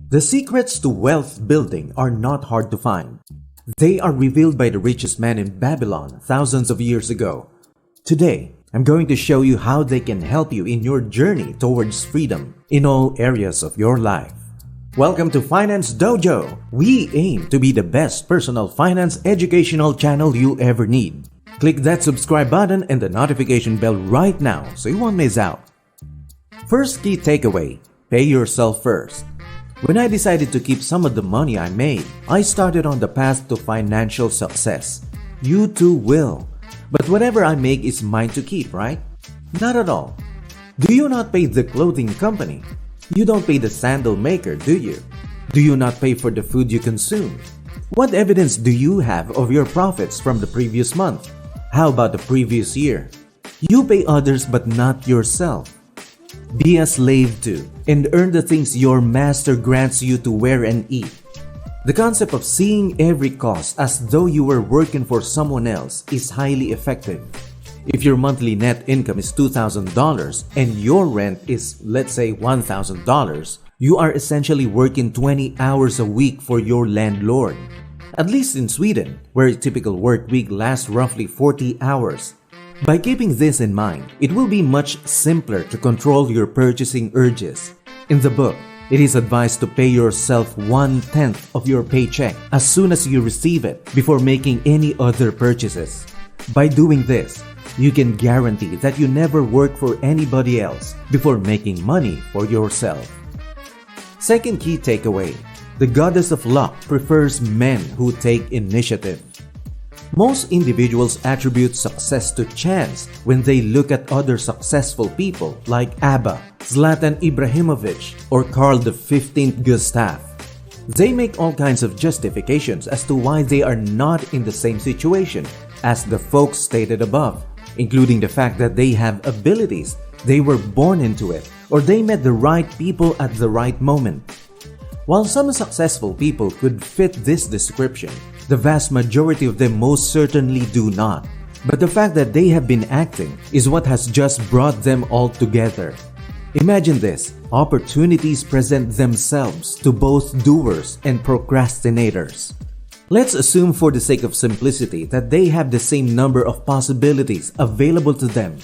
The secrets to wealth building are not hard to find. They are revealed by the richest man in Babylon thousands of years ago. Today, I'm going to show you how they can help you in your journey towards freedom in all areas of your life. Welcome to Finance Dojo. We aim to be the best personal finance educational channel you ever need. Click that subscribe button and the notification bell right now so you won't miss out. First key takeaway, pay yourself first. When I decided to keep some of the money I made, I started on the path to financial success. You too will. But whatever I make is mine to keep, right? Not at all. Do you not pay the clothing company? You don't pay the sandal maker, do you? Do you not pay for the food you consume? What evidence do you have of your profits from the previous month? How about the previous year? You pay others but not yourself. Be a slave to and earn the things your master grants you to wear and eat. The concept of seeing every cost as though you were working for someone else is highly effective. If your monthly net income is $2,000 and your rent is, let's say, $1,000, you are essentially working 20 hours a week for your landlord. At least in Sweden, where a typical work week lasts roughly 40 hours. By keeping this in mind, it will be much simpler to control your purchasing urges. In the book, it is advised to pay yourself 1/10 of your paycheck as soon as you receive it before making any other purchases. By doing this, you can guarantee that you never work for anybody else before making money for yourself. Second key takeaway, the goddess of luck prefers men who take initiative. Most individuals attribute success to chance when they look at other successful people like ABBA, Zlatan Ibrahimovic, or Carl XV Gustav. They make all kinds of justifications as to why they are not in the same situation as the folks stated above, including the fact that they have abilities, they were born into it, or they met the right people at the right moment. While some successful people could fit this description, the vast majority of them most certainly do not. But the fact that they have been acting is what has just brought them all together. Imagine this, opportunities present themselves to both doers and procrastinators. Let's assume for the sake of simplicity that they have the same number of possibilities available to them.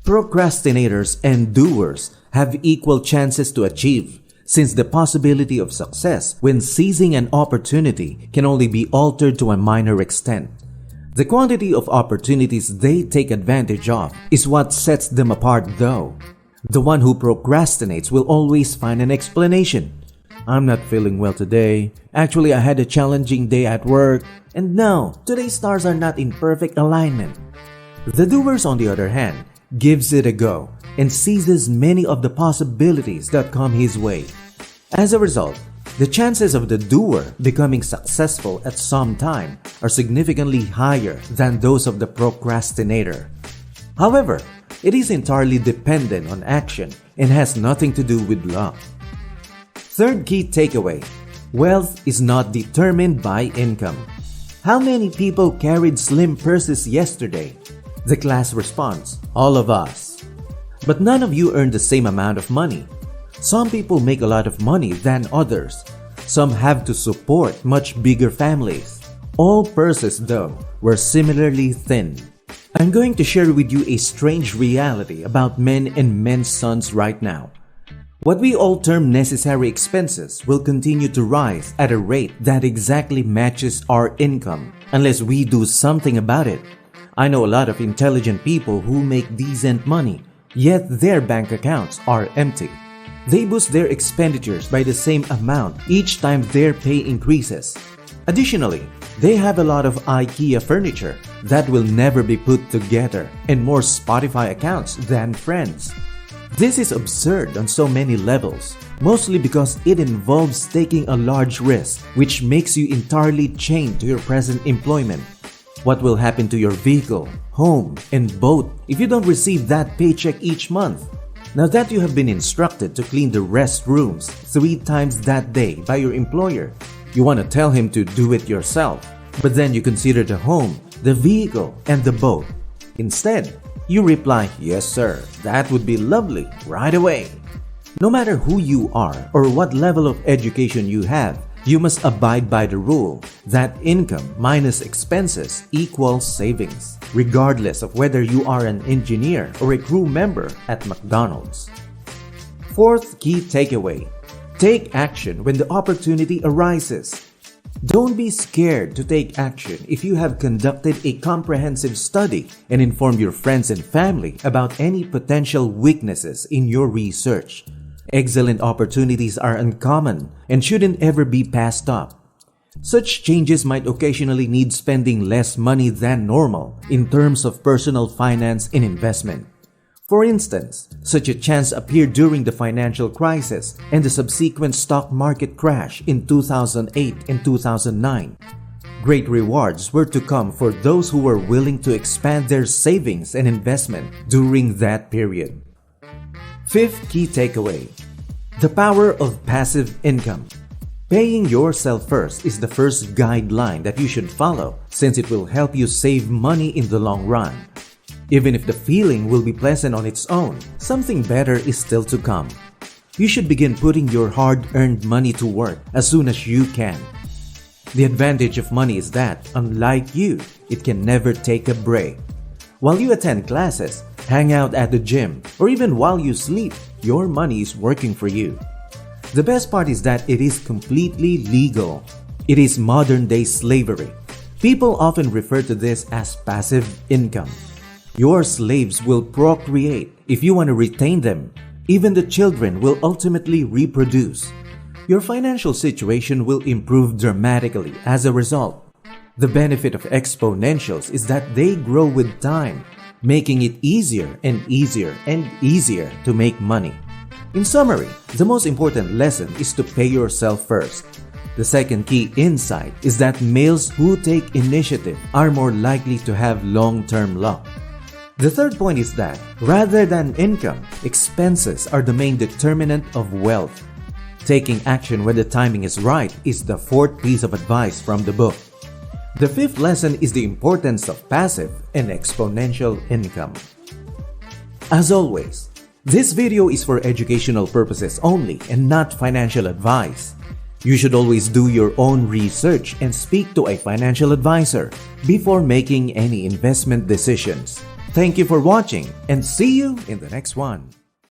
Procrastinators and doers have equal chances to achieve, since the possibility of success when seizing an opportunity can only be altered to a minor extent. The quantity of opportunities they take advantage of is what sets them apart though. The one who procrastinates will always find an explanation. I'm not feeling well today. Actually, I had a challenging day at work. And no, today's stars are not in perfect alignment. The doers, on the other hand, gives it a go and seizes many of the possibilities that come his way. As a result, the chances of the doer becoming successful at some time are significantly higher than those of the procrastinator. However, it is entirely dependent on action and has nothing to do with luck. Third key takeaway, wealth is not determined by income. How many people carried slim purses yesterday? The class responds, all of us. But none of you earn the same amount of money. Some people make a lot of money than others. Some have to support much bigger families. All purses, though, were similarly thin. I'm going to share with you a strange reality about men and men's sons right now. What we all term necessary expenses will continue to rise at a rate that exactly matches our income unless we do something about it. I know a lot of intelligent people who make decent money, yet their bank accounts are empty. They boost their expenditures by the same amount each time their pay increases. Additionally, they have a lot of IKEA furniture that will never be put together and more Spotify accounts than friends. This is absurd on so many levels, mostly because it involves taking a large risk, which makes you entirely chained to your present employment. What will happen to your vehicle, home, and boat if you don't receive that paycheck each month? Now that you have been instructed to clean the restrooms 3 times that day by your employer, you want to tell him to do it yourself, but then you consider the home, the vehicle, and the boat. Instead, you reply, yes sir, that would be lovely, right away. No matter who you are or what level of education you have, you must abide by the rule that income minus expenses equals savings, regardless of whether you are an engineer or a crew member at McDonald's. Fourth key takeaway: take action when the opportunity arises. Don't be scared to take action if you have conducted a comprehensive study and informed your friends and family about any potential weaknesses in your research. Excellent opportunities are uncommon and shouldn't ever be passed up. Such changes might occasionally need spending less money than normal in terms of personal finance and investment. For instance, such a chance appeared during the financial crisis and the subsequent stock market crash in 2008 and 2009. Great rewards were to come for those who were willing to expand their savings and investment during that period. Fifth key takeaway: the power of passive income. Paying yourself first is the first guideline that you should follow, since it will help you save money in the long run. Even if the feeling will be pleasant on its own, something better is still to come. You should begin putting your hard-earned money to work as soon as you can. The advantage of money is that, unlike you, it can never take a break. While you attend classes, hang out at the gym, or even while you sleep, your money is working for you. The best part is that it is completely legal. It is modern-day slavery. People often refer to this as passive income. Your slaves will procreate if you want to retain them. Even the children will ultimately reproduce. Your financial situation will improve dramatically as a result. The benefit of exponentials is that they grow with time, making it easier and easier and easier to make money. In summary, the most important lesson is to pay yourself first. The second key insight is that males who take initiative are more likely to have long-term luck. The third point is that, rather than income, expenses are the main determinant of wealth. Taking action when the timing is right is the fourth piece of advice from the book. The fifth lesson is the importance of passive and exponential income. As always, this video is for educational purposes only and not financial advice. You should always do your own research and speak to a financial advisor before making any investment decisions. Thank you for watching and see you in the next one.